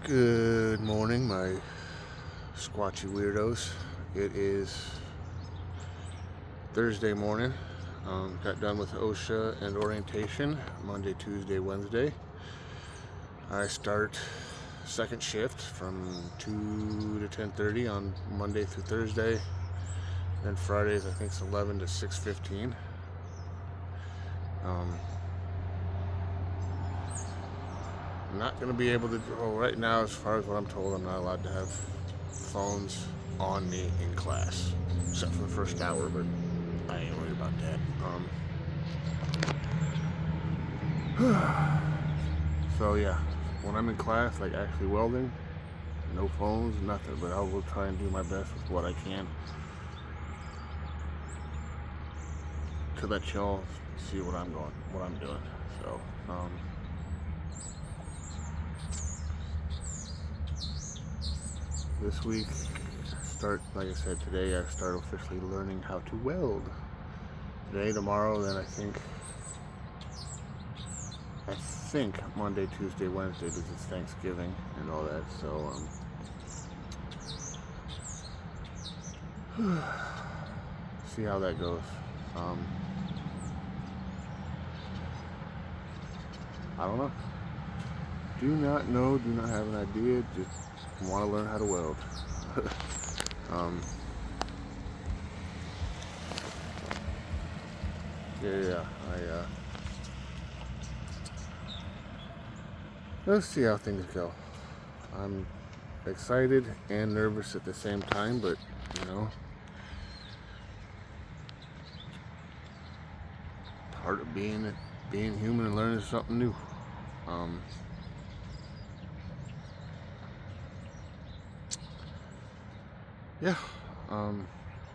Good morning, my squatchy weirdos. It is Thursday morning. Got done with OSHA and orientation Monday, Tuesday, Wednesday. I start second shift from 2 to 10:30 on Monday through Thursday. Then Fridays, I think it's 11 to 6:15. I'm not going to be able to, right now, as far as what I'm told, I'm not allowed to have phones on me in class, except for the first hour, but I ain't worried about that. So yeah, when I'm in class, like actually welding, no phones, nothing, but I will try and do my best with what I can to let y'all see what I'm doing. So, this week, like I said, today I start officially learning how to weld. Today, tomorrow, then I think Monday, Tuesday, Wednesday, because it's Thanksgiving and all that. So, see how that goes. I don't know. Do not know. Do not have an idea. Just want to learn how to weld. Let's see how things go. I'm excited and nervous at the same time, but part of being human and learning something new. Yeah.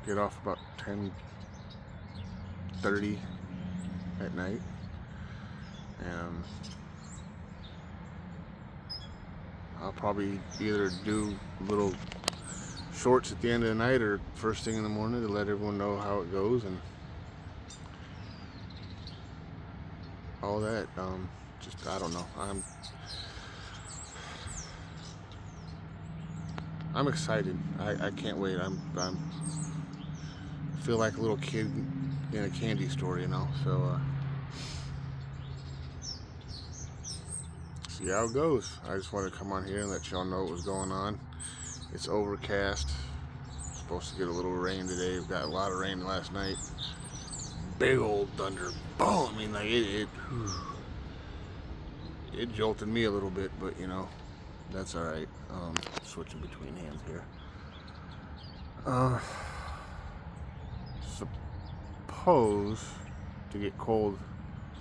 Get off about 10:30 at night, and I'll probably either do little shorts at the end of the night or first thing in the morning to let everyone know how it goes and all that. Just I don't know. I'm excited. I can't wait. I feel like a little kid in a candy store, So see how it goes. I just wanted to come on here and let y'all know what was going on. It's overcast. Supposed to get a little rain today. We've got a lot of rain last night. Big old thunder. Boom! I mean, like it jolted me a little bit, but that's all right. Switching between hands here. Suppose to get cold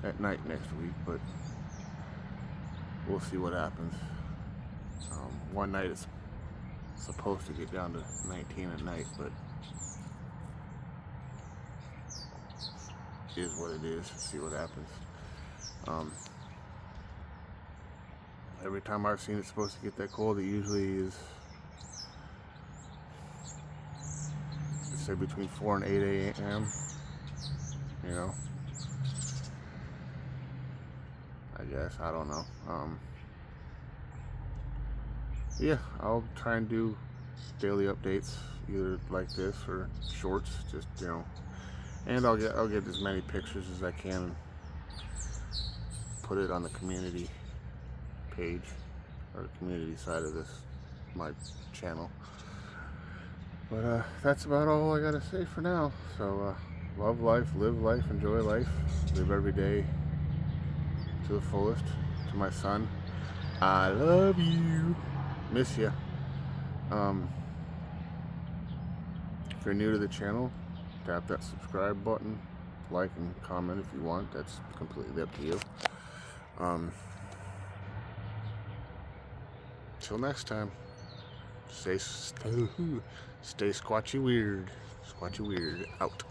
at night next week, but we'll see what happens. One night it's supposed to get down to 19 at night, but it is what it is. See what happens. Every time I've seen it's supposed to get that cold, it usually is, let's say, between 4 and 8 a.m. I guess, I don't know. Yeah, I'll try and do daily updates, either like this or shorts, just and I'll get as many pictures as I can and put it on the community page or community side of my channel. But that's about all I gotta say for now. So love life, live life, enjoy life, live every day to the fullest. To my son, I love you, miss you. If you're new to the channel, tap that subscribe button, like and comment if you want. That's completely up to you. Till next time, stay squatchy weird. Squatchy weird out.